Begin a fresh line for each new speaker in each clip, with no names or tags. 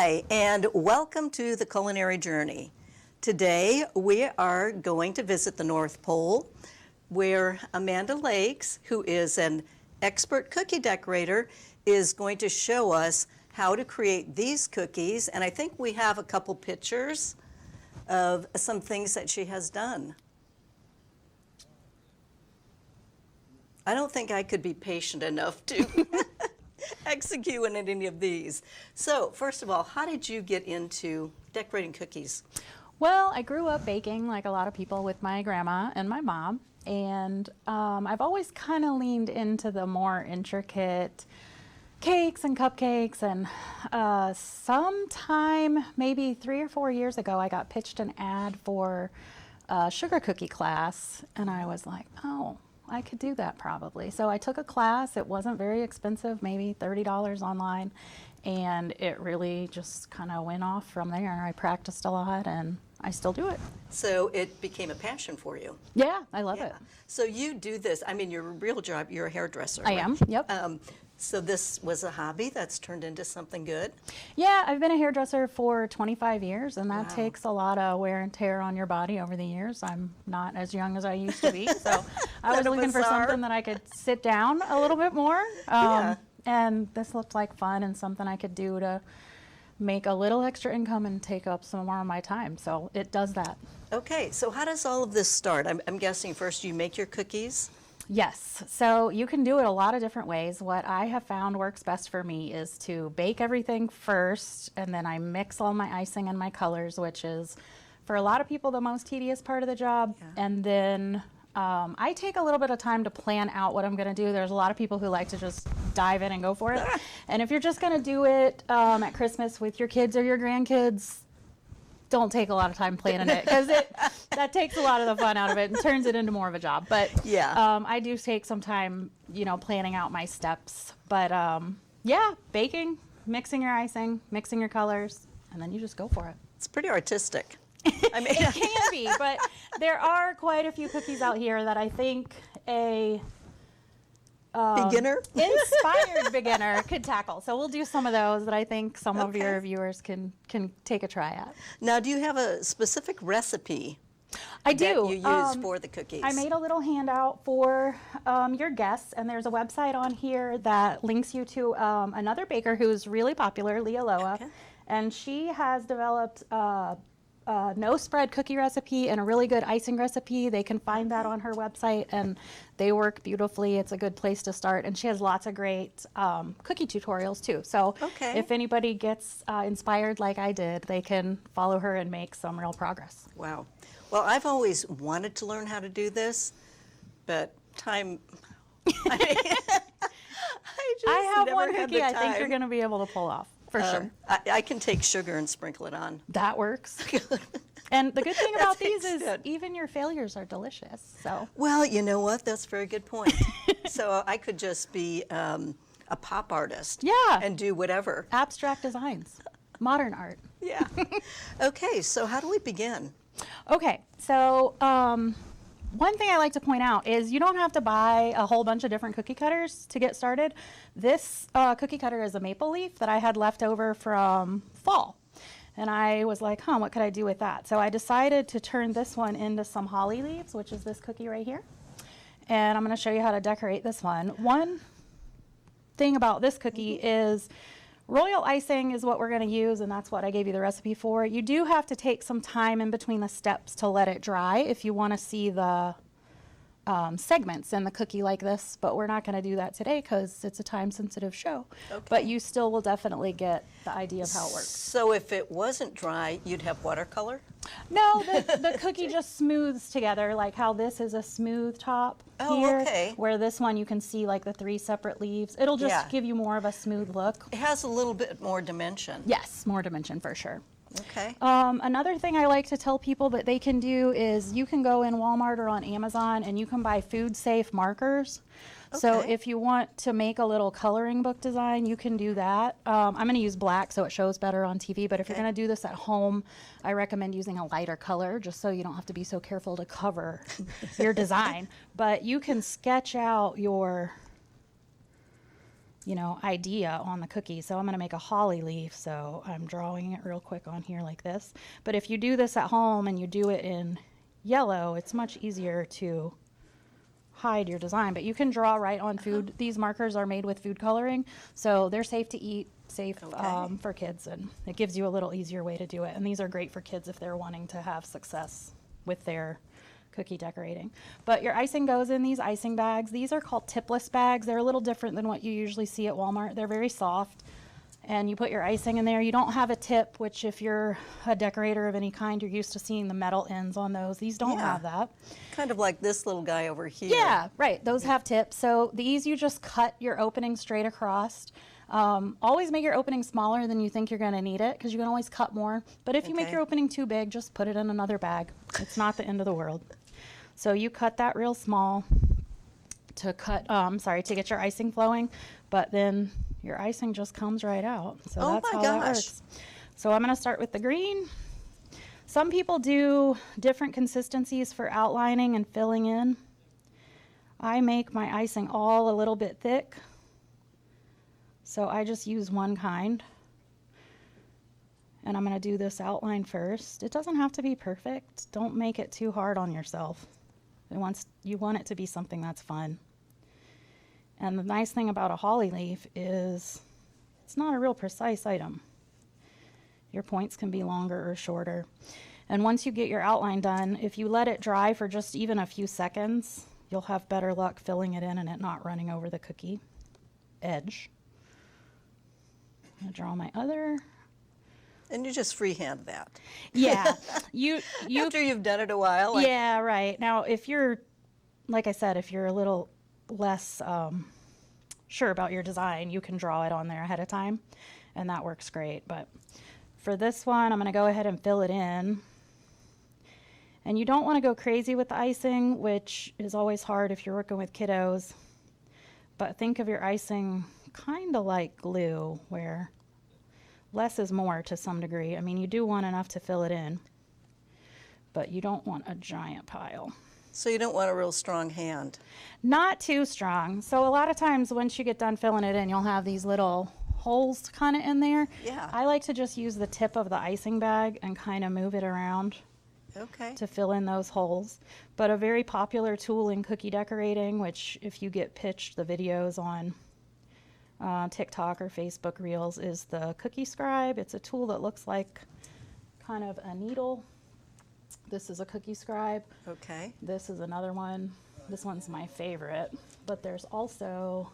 Hi, and welcome to the Culinary Journey. Today we are going to visit the North Pole, where Amanda Lakes, who is an expert cookie decorator, is going to show us how to create these cookies. And I think we have a couple pictures of some things that she has done. I don't think I could be patient enough to execute in any of these. So first of all, how did you get into decorating cookies?
Well, I grew up baking like a lot of people with my grandma and my mom, and I've always kind of leaned into the more intricate cakes and cupcakes, and sometime maybe 3 or 4 years ago I got pitched an ad for a sugar cookie class, and I was like, oh, I could do that probably. So I took a class. It wasn't very expensive, maybe $30 online, and it really just kind of went off from there. I practiced a lot, and I still do it.
So it became a passion for you.
Yeah, I love it.
So you do this, I mean, your real job, you're a hairdresser.
I
right?
am, yep.
So this was a hobby that's turned into something good?
Yeah, I've been a hairdresser for 25 years, and that
Wow.
takes a lot of wear and tear on your body over the years. I'm not as young as I used to be, so I was looking for
bizarre.
something that I could sit down a little bit more.
Yeah.
And this looked like fun and something I could do to make a little extra income and take up some more of my time. So it does that.
Okay, so how does all of this start? I'm guessing first you make your cookies?
Yes, so you can do it a lot of different ways. What I have found works best for me is to bake everything first, and then I mix all my icing and my colors, which is, for a lot of people, the most tedious part of the job.
Yeah.
And then I take a little bit of time to plan out what I'm going to do. There's a lot of people who like to just dive in and go for it. And if you're just going to do it at Christmas with your kids or your grandkids, don't take a lot of time planning it, because that takes a lot of the fun out of it and turns it into more of a job. But
Yeah.
I do take some time, planning out my steps. But yeah, baking, mixing your icing, mixing your colors, and then you just go for it.
It's pretty artistic. I mean,
It can be, but there are quite a few cookies out here that I think a
beginner?
inspired beginner could tackle. So we'll do some of those that I think some of your
Okay.
viewers can take a try at.
Now, do you have a specific recipe
I do.
that you use for the cookies?
I made a little handout for your guests, and there's a website on here that links you to another baker who's really popular, Leah Loa,
Okay.
and she has developed a no spread cookie recipe and a really good icing recipe. They can find that on her website, and they work beautifully. It's a good place to start, and she has lots of great cookie tutorials too. So
Okay.
if anybody gets inspired like I did, they can follow her and make some real progress.
Wow. Well, I've always wanted to learn how to do this, but time. I just
I have
never
one
had
cookie
the
I think you're
time.
going to be able to pull off, for sure.
I can take sugar and sprinkle it on.
That works. And the good thing about these
That's
is
good.
even your failures are delicious. So
Well, you know what? That's a very good point. So I could just be a pop artist.
Yeah.
And do whatever.
abstract designs, modern art.
Yeah. Okay, so how do we begin?
Okay, so one thing I like to point out is you don't have to buy a whole bunch of different cookie cutters to get started. This cookie cutter is a maple leaf that I had left over from fall. And I was like, what could I do with that? So I decided to turn this one into some holly leaves, which is this cookie right here. And I'm going to show you how to decorate this one. One thing about this cookie is royal icing is what we're going to use, and that's what I gave you the recipe for. You do have to take some time in between the steps to let it dry if you want to see the segments in the cookie like this, but we're not going to do that today because it's a time-sensitive show.
Okay.
But you still will definitely get the idea of how it works.
So if it wasn't dry, you'd have watercolor?
No, the cookie just smooths together, like how this is a smooth top
Oh,
here,
okay.
where this one you can see like the 3 separate leaves. It'll just
Yeah.
give you more of a smooth look.
It has a little bit more dimension.
Yes, more dimension for sure.
Okay.
Another thing I like to tell people that they can do is you can go in Walmart or on Amazon and you can buy food safe markers. So
Okay.
if you want to make a little coloring book design, you can do that. I'm going to use black so it shows better on TV, but if you're
Okay.
going to do this at home, I recommend using a lighter color just so you don't have to be so careful to cover your design. But you can sketch out your idea on the cookie. So I'm going to make a holly leaf. So I'm drawing it real quick on here like this. But if you do this at home and you do it in yellow, it's much easier to hide your design. But you can draw right on food. These markers are made with food coloring, so they're safe to eat, safe for kids, and it gives you a little easier way to do it. And these are great for kids if they're wanting to have success with their cookie decorating. But your icing goes in these icing bags. These are called tipless bags. They're a little different than what you usually see at Walmart. They're very soft, and you put your icing in there. You don't have a tip, which if you're a decorator of any kind, you're used to seeing the metal ends on those. These don't have that.
Kind of like this little guy over here.
Yeah, right. Those have tips. So these, you just cut your opening straight across. Always make your opening smaller than you think you're going to need it, because you can always cut more. But if you make your opening too big, just put it in another bag. It's not the end of the world. So you cut that real small to to get your icing flowing, but then your icing just comes right out. So that's how that works. So I'm going to start with the green. Some people do different consistencies for outlining and filling in. I make my icing all a little bit thick, so I just use one kind. And I'm going to do this outline first. It doesn't have to be perfect. Don't make it too hard on yourself. You want it to be something that's fun. And the nice thing about a holly leaf is it's not a real precise item. Your points can be longer or shorter. And once you get your outline done, if you let it dry for just even a few seconds, you'll have better luck filling it in and it not running over the cookie edge. I'm going to draw my other.
And you just freehand that.
Yeah.
After you've done it a while.
Yeah, right. Now, if you're, like I said, if you're a little less sure about your design, you can draw it on there ahead of time, and that works great. But for this one, I'm going to go ahead and fill it in. And you don't want to go crazy with the icing, which is always hard if you're working with kiddos. But think of your icing kind of like glue, where less is more to some degree. I mean, you do want enough to fill it in, but you don't want a giant pile.
So you don't want a real strong hand.
Not too strong. So a lot of times once you get done filling it in, you'll have these little holes kind of in there.
Yeah.
I like to just use the tip of the icing bag and kind of move it around to fill in those holes. But a very popular tool in cookie decorating, which if you get pitched the videos on TikTok or Facebook Reels, is the Cookie Scribe. It's a tool that looks like kind of a needle. This is a Cookie Scribe.
Okay.
This is another one. This one's my favorite. But there's also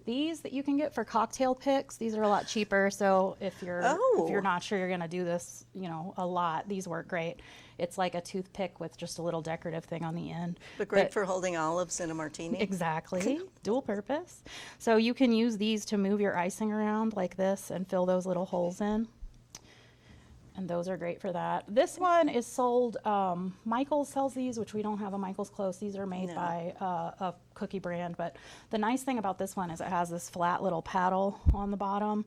these that you can get for cocktail picks. These are a lot cheaper, so if you're not sure you're going to do this, a lot, these work great. It's like a toothpick with just a little decorative thing on the end.
But great for holding olives in a martini.
Exactly. Dual purpose. So you can use these to move your icing around like this and fill those little holes in. And those are great for that. This one is sold, Michael's sells these, which we don't have a Michael's close. These are made by a cookie brand. But the nice thing about this one is it has this flat little paddle on the bottom.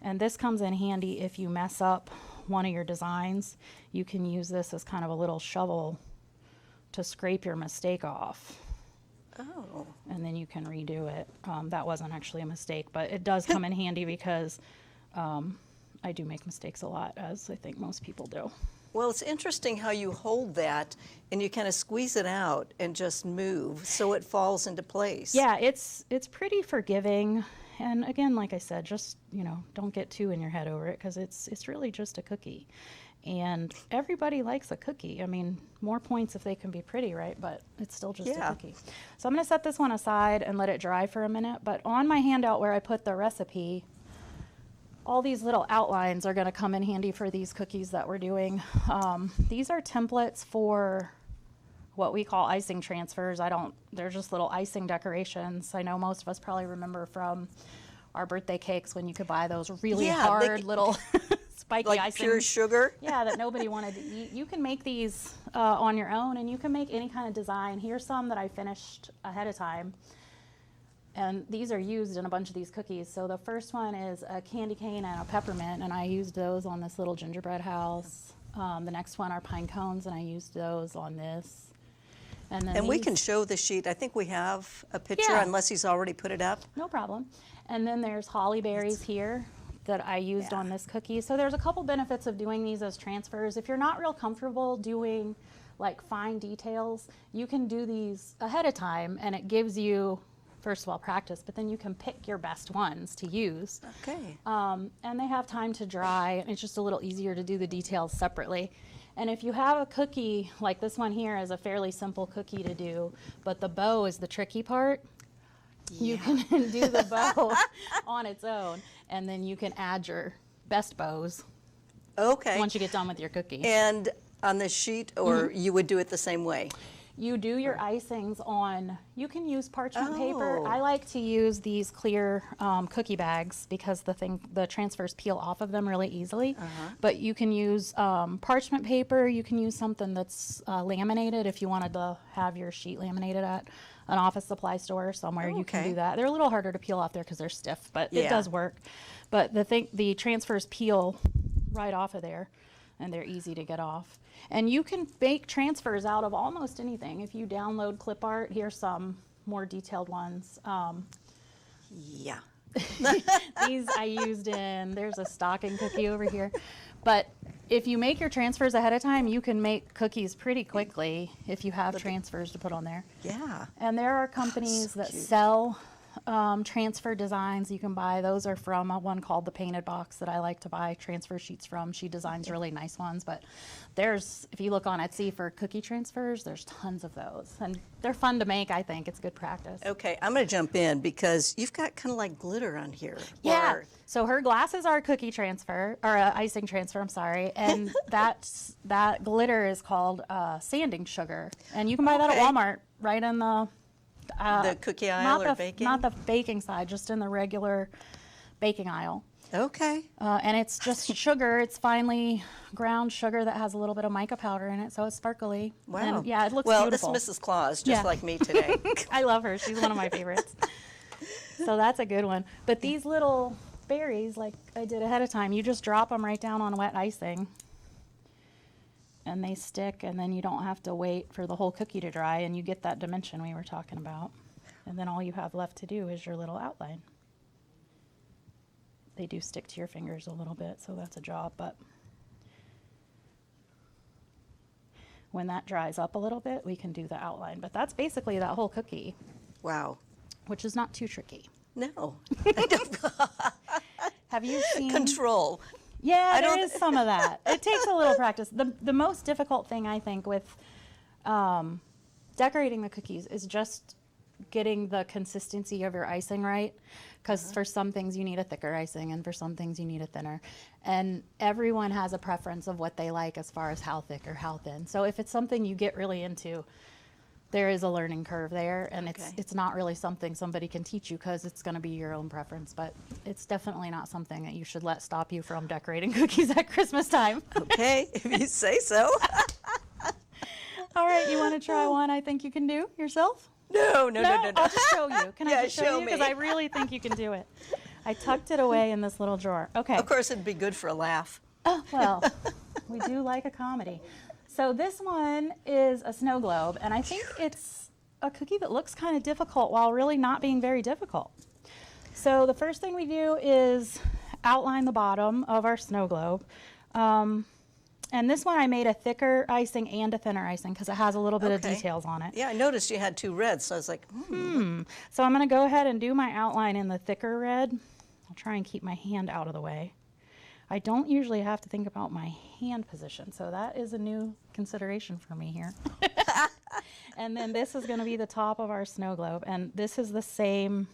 And this comes in handy if you mess up one of your designs. You can use this as kind of a little shovel to scrape your mistake off.
Oh.
And then you can redo it. That wasn't actually a mistake, but it does come in handy because I do make mistakes a lot, as I think most people do.
Well, it's interesting how you hold that and you kind of squeeze it out and just move so it falls into place.
Yeah, it's pretty forgiving. And again, like I said, just, don't get too in your head over it, because it's really just a cookie. And everybody likes a cookie. I mean, more points if they can be pretty, right? But it's still just a cookie. So I'm going to set this one aside and let it dry for a minute. But on my handout where I put the recipe, all these little outlines are going to come in handy for these cookies that we're doing. These are templates for what we call icing transfers. They're just little icing decorations. I know most of us probably remember from our birthday cakes when you could buy those really hard little spiky
like
icing.
Pure sugar?
Yeah, that nobody wanted to eat. You can make these on your own, and you can make any kind of design. Here's some that I finished ahead of time. And these are used in a bunch of these cookies. So the first one is a candy cane and a peppermint, and I used those on this little gingerbread house. The next one are pine cones, and I used those on this.
And we can show the sheet. I think we have a picture,
Yeah.
unless he's already put it up.
No problem. And then there's holly berries here that I used on this cookie. So there's a couple benefits of doing these as transfers. If you're not real comfortable doing like fine details, you can do these ahead of time, and it gives you, first of all, practice, but then you can pick your best ones to use.
Okay.
And they have time to dry, and it's just a little easier to do the details separately. And if you have a cookie, like this one here is a fairly simple cookie to do, but the bow is the tricky part, you can do the bow on its own, and then you can add your best bows
Okay.
once you get done with your cookie.
And on this sheet, or you would do it the same way?
You do your icings on, you can use parchment paper.
Oh.
I like to use these clear cookie bags because the transfers peel off of them really easily. But you can use parchment paper. You can use something that's laminated if you wanted to have your sheet laminated at an office supply store somewhere. You can
Okay.
do that. They're a little harder to peel off there because they're stiff, but it
Yeah.
does work. But the transfers peel right off of there, and they're easy to get off. And you can make transfers out of almost anything. If you download clip art, here's some more detailed ones.
Yeah.
These I used there's a stocking cookie over here. But if you make your transfers ahead of time, you can make cookies pretty quickly if you have transfers to put on there.
Yeah.
And there are companies that sell transfer designs you can buy. Those are from one called The Painted Box that I like to buy transfer sheets from. She designs really nice ones, but if you look on Etsy for cookie transfers, there's tons of those. And they're fun to make, I think. It's good practice.
Okay, I'm going to jump in because you've got kind of like glitter on here.
Yeah.
Or-
So her glasses are cookie transfer, or icing transfer, I'm sorry. And that glitter is called sanding sugar. And you can buy that at
Okay.
Walmart right in the
cookie aisle or
not
baking?
Not the baking side, just in the regular baking aisle.
Okay.
And it's just sugar. It's finely ground sugar that has a little bit of mica powder in it, so it's sparkly.
Wow.
And yeah, it looks
well,
beautiful.
This is Mrs. Claus, just
Yeah.
like me today.
I love her. She's one of my favorites. So that's a good one. But these little berries, like I did ahead of time, you just drop them right down on wet icing. And they stick, and then you don't have to wait for the whole cookie to dry, and you get that dimension we were talking about. And then all you have left to do is your little outline. They do stick to your fingers a little bit, so that's a job, but when that dries up a little bit, we can do the outline. But that's basically that whole cookie,
Wow.
which is not too tricky.
No.
Have you seen?
Control.
Yeah,
I
there
don't-
is some of that. It takes a little practice. The most difficult thing, I think, with decorating the cookies is just getting the consistency of your icing right. Because for some things you need a thicker icing, and for some things you need a thinner. And everyone has a preference of what they like as far as how thick or how thin. So if it's something you get really into, there is a learning curve there, and
Okay.
it's not really something somebody can teach you because it's going to be your own preference. But it's definitely not something that you should let stop you from decorating cookies at Christmas time.
Okay, if you say so.
All right, you want to try one I think you can do yourself?
No.
I'll just show you. Can
Yeah,
I just show
show
you? Because
me.
I really think you can do it. I tucked it away in this little drawer. Okay.
Of course, it'd be good for a laugh.
Oh, well, we do like a comedy. So this one is a snow globe, and I think it's a cookie that looks kind of difficult while really not being very difficult. So the first thing we do is outline the bottom of our snow globe. And this one I made a thicker icing and a thinner icing because it has a little bit of
Okay.
details on it.
Yeah, I noticed you had two reds, so I was like,
So I'm going to go ahead and do my outline in the thicker red. I'll try and keep my hand out of the way. I don't usually have to think about my hand position, so that is a new consideration for me here. And then this is going to be the top of our snow globe, and this is the same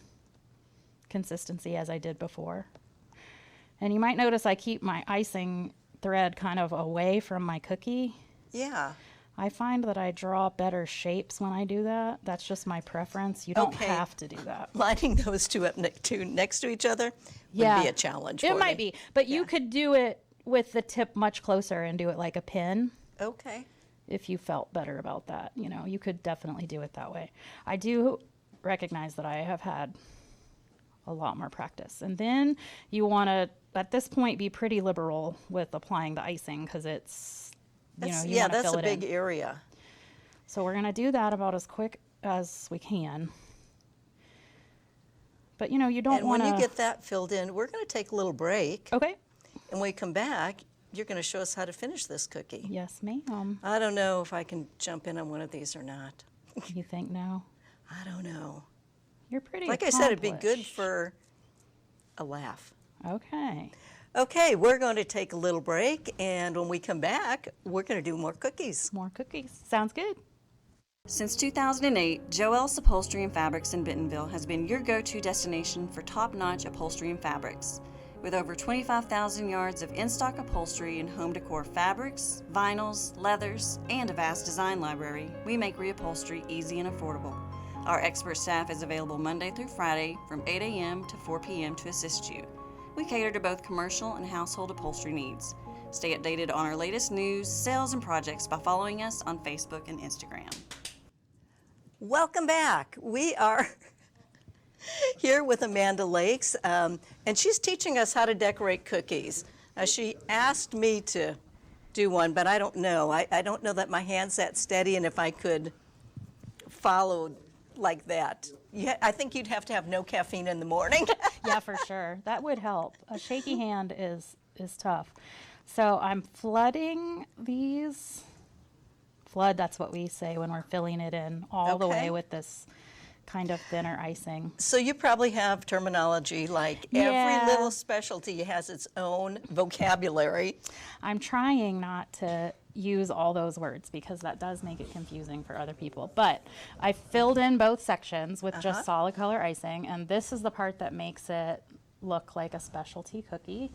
consistency as I did before. And you might notice I keep my icing thread kind of away from my cookie.
yeah.
I find that I draw better shapes when I do that. That's just my preference. You don't
Okay.
have to do that.
Lining those two up next to each other would be a challenge
It
for
might
me.
be, but you could do it with the tip much closer and do it like a pin
Okay.
if you felt better about that. You know, you could definitely do it that way. I do recognize that I have had a lot more practice. And then you want to, at this point, be pretty liberal with applying the icing because it's, you know, you
yeah,
want to
that's
fill
a
it
big
in.
area.
So we're going to do that about as quick as we can. But you know, you don't
And
want to...
when you get that filled in, we're going to take a little break.
Okay.
And when we come back, you're going to show us how to finish this cookie.
Yes, ma'am.
I don't know if I can jump in on one of these or not.
You think no?
I don't know.
You're pretty
Like I said, it'd be good
accomplished.
for a laugh.
Okay.
Okay, we're going to take a little break, and when we come back, we're going to do more cookies.
More cookies. Sounds good.
Since 2008, Joel's Upholstery and Fabrics in Bentonville has been your go-to destination for top-notch upholstery and fabrics. With over 25,000 yards of in-stock upholstery and home decor fabrics, vinyls, leathers, and a vast design library, we make reupholstery easy and affordable. Our expert staff is available Monday through Friday from 8 a.m. to 4 p.m. to assist you. We cater to both commercial and household upholstery needs. Stay updated on our latest news, sales, and projects by following us on Facebook and Instagram.
Welcome back. We are here with Amanda Lakes, and she's teaching us how to decorate cookies. She asked me to do one, but I don't know. I don't know that my hand's that steady, and if I could follow like that. I think you'd have to have no caffeine in the morning.
Yeah, for sure. That would help. A shaky hand is tough. So I'm flooding these. Flood, that's what we say when we're filling it in all the
Okay.
way with this kind of thinner icing.
So you probably have terminology like
Yeah.
every little specialty has its own vocabulary.
I'm trying not to use all those words because that does make it confusing for other people. But I filled in both sections with just solid color icing, and this is the part that makes it look like a specialty cookie.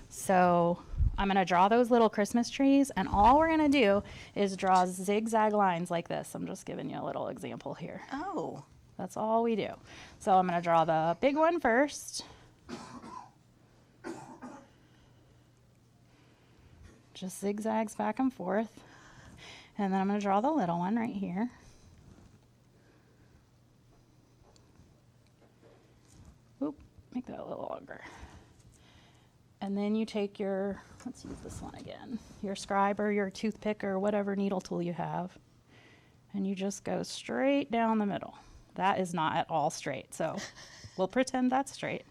So I'm going to draw those little Christmas trees, and all we're going to do is draw zigzag lines like this. I'm just giving you a little example here.
Oh.
That's all we do. So I'm going to draw the big one first. Just zigzags back and forth. And then I'm going to draw the little one right here. Oop, make that a little longer. And then you take your, let's use this one again, your scribe or your toothpick or whatever needle tool you have, and you just go straight down the middle. That is not at all straight, so we'll pretend that's straight.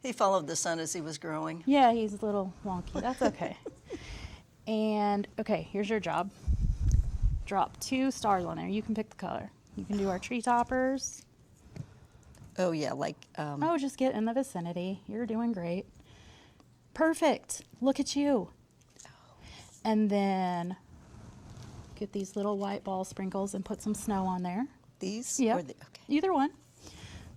He followed the sun as he was growing.
Yeah, he's a little wonky. That's okay. And, okay, here's your job. Drop 2 stars on there. You can pick the color. You can do our tree toppers.
Oh, yeah, like,
Oh, just get in the vicinity. You're doing great. Perfect. Look at you. And then get these little white ball sprinkles and put some snow on there.
these?
Yeah,
Or okay.
either one.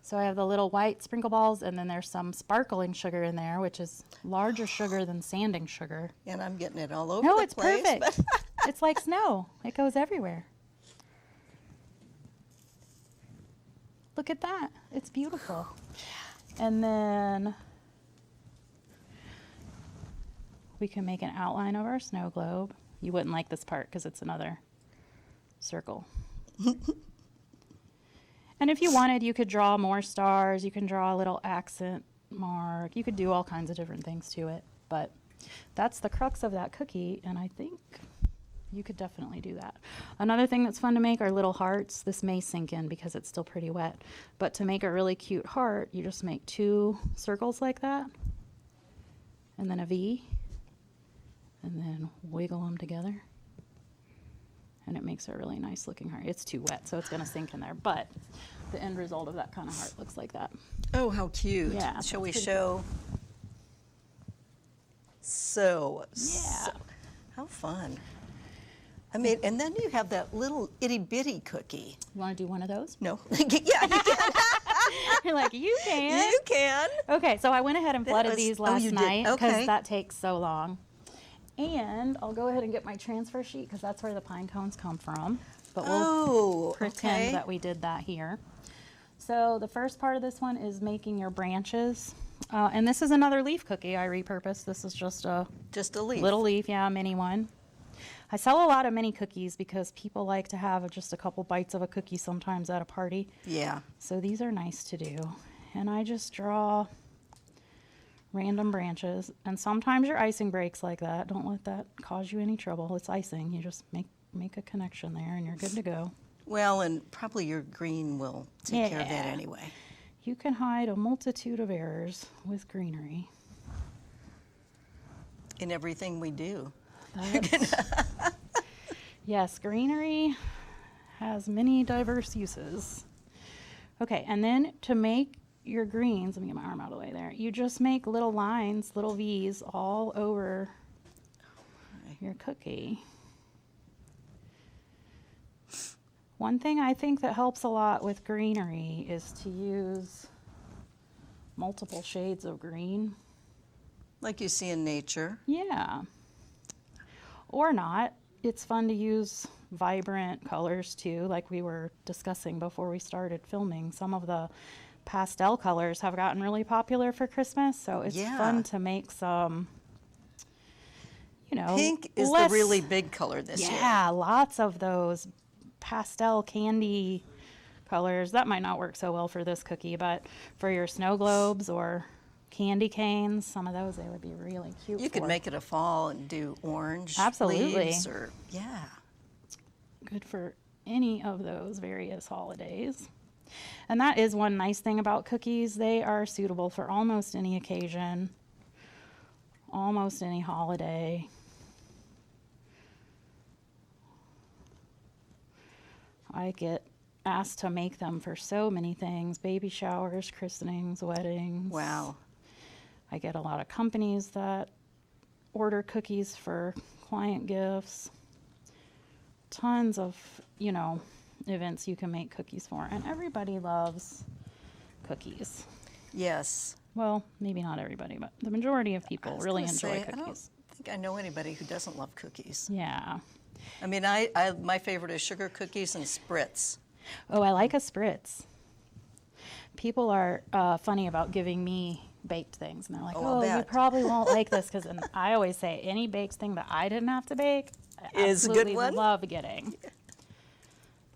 So I have the little white sprinkle balls, and then there's some sparkling sugar in there, which is larger sugar than sanding sugar.
And I'm getting it all over
No,
the
it's
place.
perfect. It's like snow. It goes everywhere. Look at that. It's beautiful. And then we can make an outline of our snow globe. You wouldn't like this part because it's another circle. And if you wanted, you could draw more stars. You can draw a little accent mark. You could do all kinds of different things to it. But that's the crux of that cookie, and I think you could definitely do that. Another thing that's fun to make are little hearts. This may sink in because it's still pretty wet. But to make a really cute heart, you just make 2 circles like that, and then a V, and then wiggle them together. And it makes a really nice looking heart. It's too wet, so it's going to sink in there. But the end result of that kind of heart looks like that.
Oh, how cute.
Yeah,
Shall we
that's pretty
show? So,
Yeah.
how fun. I mean, and then you have that little itty bitty cookie.
You want to do one of those?
No. Yeah, you can.
You're like, you can.
You can.
Okay, so I went ahead and
That
flooded
was-
these
oh,
last
you did.
night because
Okay.
that takes so long. And I'll go ahead and get my transfer sheet because that's where the pine cones come from. But we'll
Oh,
pretend
okay.
that we did that here. So the first part of this one is making your branches. And this is another leaf cookie I repurposed. This is just a
Just a leaf.
little leaf, yeah, a mini one. I sell a lot of mini cookies because people like to have just a couple bites of a cookie sometimes at a party.
Yeah.
So these are nice to do. And I just draw random branches. And sometimes your icing breaks like that. Don't let that cause you any trouble. It's icing. You just make make a connection there and you're good to go.
Well, and probably your green will take care of that
Yeah.
anyway.
You can hide a multitude of errors with greenery.
In everything we do.
Yes, greenery has many diverse uses. Okay, and then to make your greens, let me get my arm out of the way there. You just make little lines, little V's all over your cookie. One thing I think that helps a lot with greenery is to use multiple shades of green.
Like you see in nature.
Yeah. Or not. It's fun to use vibrant colors too, like we were discussing before we started filming. Some of the pastel colors have gotten really popular for Christmas, so it's
Yeah.
fun to make some,
Pink is
less-
the really big color this year.
Yeah, lots of those pastel candy colors. That might not work so well for this cookie, but for your snow globes or candy canes, some of those they would be really cute.
You could
for.
make it a fall and do orange
Absolutely.
leaves or, yeah.
Good for any of those various holidays. And that is one nice thing about cookies. They are suitable for almost any occasion, almost any holiday. I get asked to make them for so many things: baby showers, christenings, weddings.
Wow.
I get a lot of companies that order cookies for client gifts. Tons of, events you can make cookies for. And everybody loves cookies.
Yes.
Well, maybe not everybody, but the majority of
I
people
was
really
gonna
enjoy
say, I don't
cookies.
think I know anybody who doesn't love cookies.
Yeah.
I mean, my favorite is sugar cookies and spritz.
Oh, I like a spritz. People are funny about giving me baked things, and they're like,
Oh, I'll
"Oh, you
bet."
probably won't like this," because I always say any baked thing that I didn't have to bake, I
Is a good
absolutely
one?
love getting.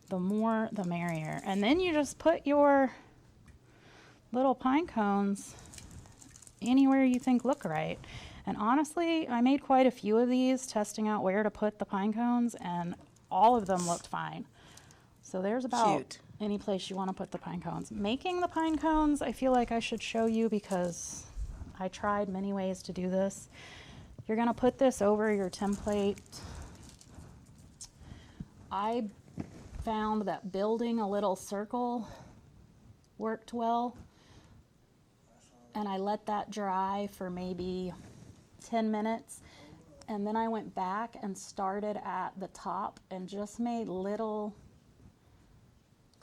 The more, the merrier. And then you just put your little pine cones anywhere you think look right. And honestly, I made quite a few of these, testing out where to put the pine cones, and all of them looked fine. So there's about
Cute.
any place you want to put the pine cones. Making the pine cones, I feel like I should show you because I tried many ways to do this. You're going to put this over your template. I found that building a little circle worked well, and I let that dry for maybe 10 minutes, and then I went back and started at the top and just made little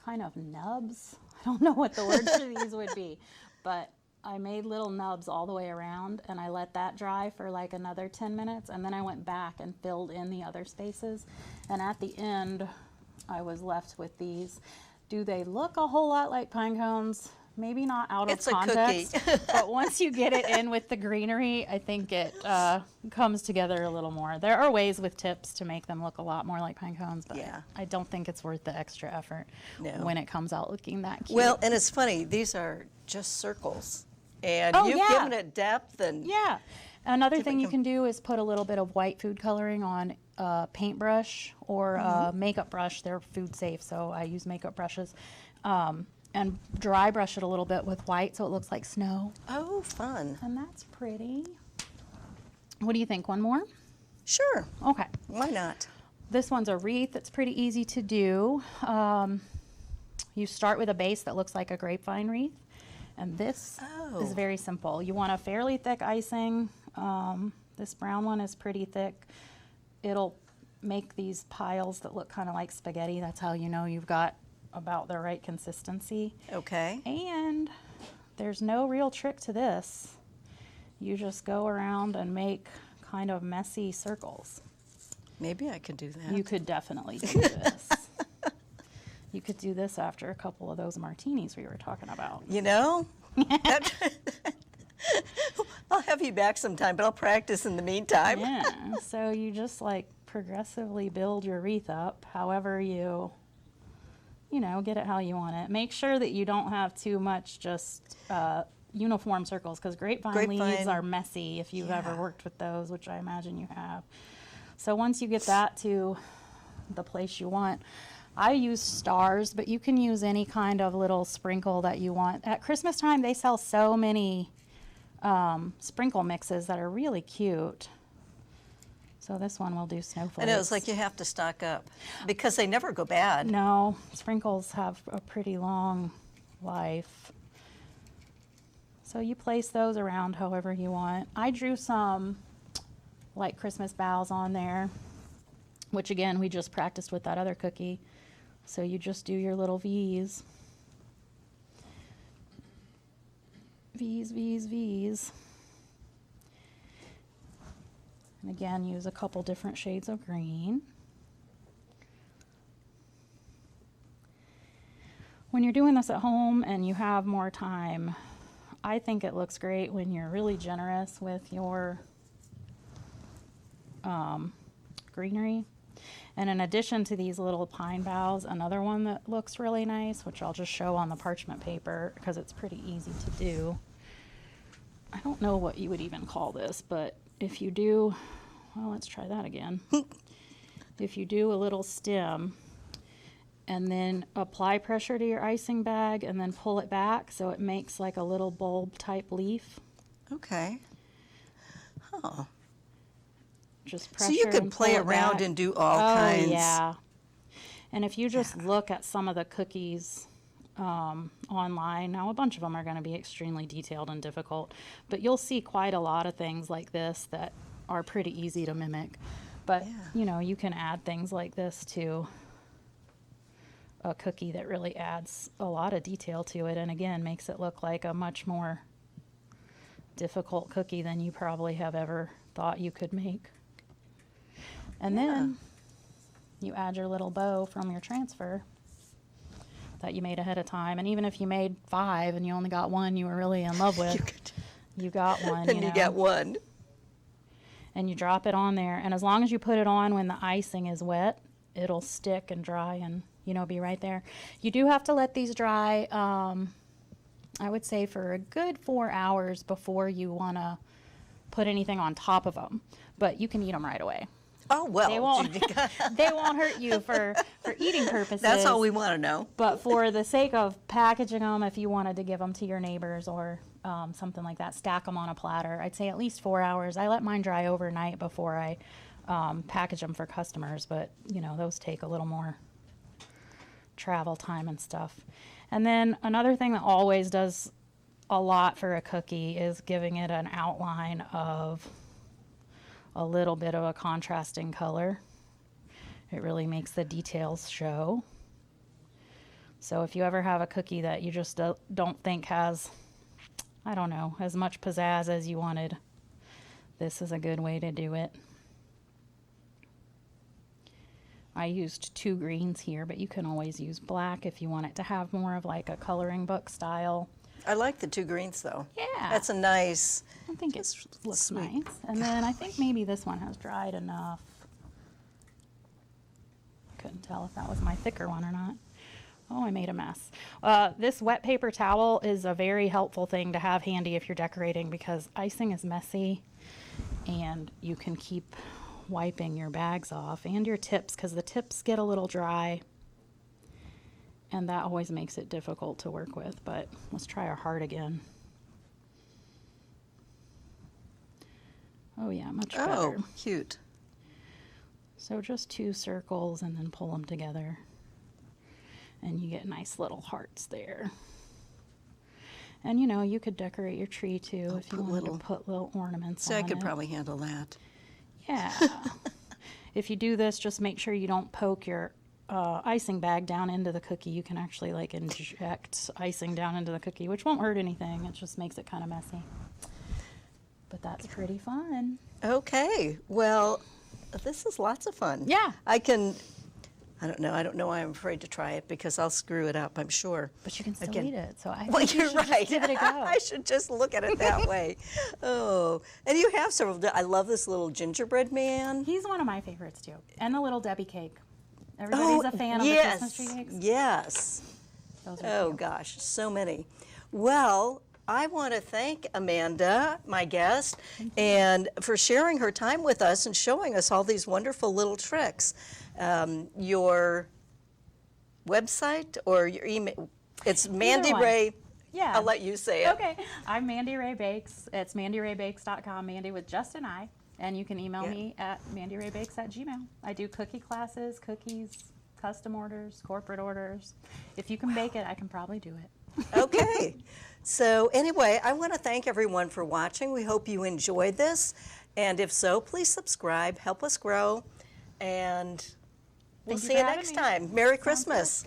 kind of nubs. I don't know what the word for these would be, but I made little nubs all the way around, and I let that dry for like another 10 minutes, and then I went back and filled in the other spaces, and at the end I was left with these. Do they look a whole lot like pine cones? Maybe not out of
It's a
context,
cookie.
but once you get it in with the greenery, I think it comes together a little more. There are ways with tips to make them look a lot more like pine cones, but
Yeah.
I don't think it's worth the extra effort
No.
when it comes out looking that cute.
Well, and it's funny, these are just circles. And
Oh,
you've
yeah.
given it depth and
Yeah. Another thing you
com-
can do is put a little bit of white food coloring on a paintbrush or a makeup brush. They're food safe, so I use makeup brushes. And dry brush it a little bit with white so it looks like snow.
oh, fun.
And that's pretty. What do you think? One more?
Sure,
Okay.
why not?
This one's a wreath. It's pretty easy to do. You start with a base that looks like a grapevine wreath. And this
Oh.
is very simple. You want a fairly thick icing. This brown one is pretty thick. It'll make these piles that look kind of like spaghetti. That's how you know you've got about the right consistency.
Okay.
And there's no real trick to this. You just go around and make kind of messy circles.
Maybe I could do that.
You could definitely do this. You could do this after a couple of those martinis we were talking about.
You know? I'll have you back sometime, but I'll practice in the meantime.
Yeah, so you just like progressively build your wreath up however you know, get it how you want it. Make sure that you don't have too much just uniform circles, because grapevine leaves
Grapevine,
are messy if you've ever
yeah.
worked with those, which I imagine you have. So once you get that to the place you want. I use stars, but you can use any kind of little sprinkle that you want. At Christmas time, they sell so many sprinkle mixes that are really cute. So this one will do snowflakes.
I know, it's like you have to stock up because they never go bad.
No, sprinkles have a pretty long life. So you place those around however you want. I drew some like Christmas boughs on there, which again, we just practiced with that other cookie. So you just do your little V's. V's, V's, V's. And again, use a couple different shades of green. When you're doing this at home and you have more time, I think it looks great when you're really generous with your greenery. And in addition to these little pine boughs, another one that looks really nice, which I'll just show on the parchment paper because it's pretty easy to do. I don't know what you would even call this, but if you do, well, let's try that again. If you do a little stem and then apply pressure to your icing bag and then pull it back so it makes like a little bulb type leaf.
Okay. Oh.
Just pressure.
So you could
and
play
pull it
around
back.
and do all kinds.
Oh, yeah. And if you just look at some of the cookies online, now a bunch of them are going to be extremely detailed and difficult, but you'll see quite a lot of things like this that are pretty easy to mimic. But, you know, you can add things like this to a cookie that really adds a lot of detail to it and, again, makes it look like a much more difficult cookie than you probably have ever thought you could make. And then you add your little bow from your transfer that you made ahead of time. And even if you made 5 and you only got one you were really in love with, you got one.
And you get one.
And you drop it on there. And as long as you put it on when the icing is wet, it'll stick and dry and, you know, be right there. You do have to let these dry, I would say, for a good 4 hours before you want to put anything on top of them. But you can eat them right away.
Oh, well.
They won't, they won't hurt you for eating purposes.
That's all we want to know.
But for the sake of packaging them, if you wanted to give them to your neighbors or something like that, stack them on a platter, I'd say at least 4 hours. I let mine dry overnight before I package them for customers, but, you know, those take a little more travel time and stuff. And then another thing that always does a lot for a cookie is giving it an outline of a little bit of a contrasting color. It really makes the details show. So if you ever have a cookie that you just don't think has, I don't know, as much pizzazz as you wanted, this is a good way to do it. I used 2 greens here, but you can always use black if you want it to have more of like a coloring book style.
I like the 2 greens, though.
Yeah.
That's a nice.
I think it looks
sweet.
nice. And then I think maybe this one has dried enough. Couldn't tell if that was my thicker one or not. Oh, I made a mess. This wet paper towel is a very helpful thing to have handy if you're decorating because icing is messy and you can keep wiping your bags off and your tips because the tips get a little dry. And that always makes it difficult to work with, but let's try our heart again. Oh yeah, much better.
Oh, cute.
So just 2 circles and then pull them together. And you get nice little hearts there. And you know, you could decorate your tree too if you wanted to put little ornaments
So
on
I could
it.
probably handle that.
Yeah. If you do this, just make sure you don't poke your icing bag down into the cookie. You can actually like inject icing down into the cookie, which won't hurt anything. It just makes it kind of messy. But that's pretty fun.
Okay. Well, this is lots of fun.
Yeah.
I don't know why I'm afraid to try it because I'll screw it up, I'm sure.
But you can still
Again,
eat it. So I
well,
think you
you're
should just
right.
give it a go.
I should just look at it that way. Oh, and you have several. I love this little gingerbread man.
He's one of my favorites too. And the little Debbie cake. Everybody's a fan of the Christmas tree cakes.
Yes.
Those are
Oh
cute.
gosh, so many. Well, I want to thank Amanda, my guest, and for sharing her time with us and showing us all these wonderful little tricks. Your website or your email, it's Mandy
one.
Ray.
Yeah.
I'll let you say it.
Okay. I'm Mandy Ray Bakes. It's mandyraybakes.com, Mandy with just an I. And you can email me at mandyraybakes@gmail. I do cookie classes, cookies, custom orders, corporate orders. If you can bake it, I can probably do it.
Okay. So anyway, I want to thank everyone for watching. We hope you enjoyed this. And if so, please subscribe, help us grow, and we'll
Thank you
see
for
you
having
next
me.
time. Merry
Sounds good.
Christmas.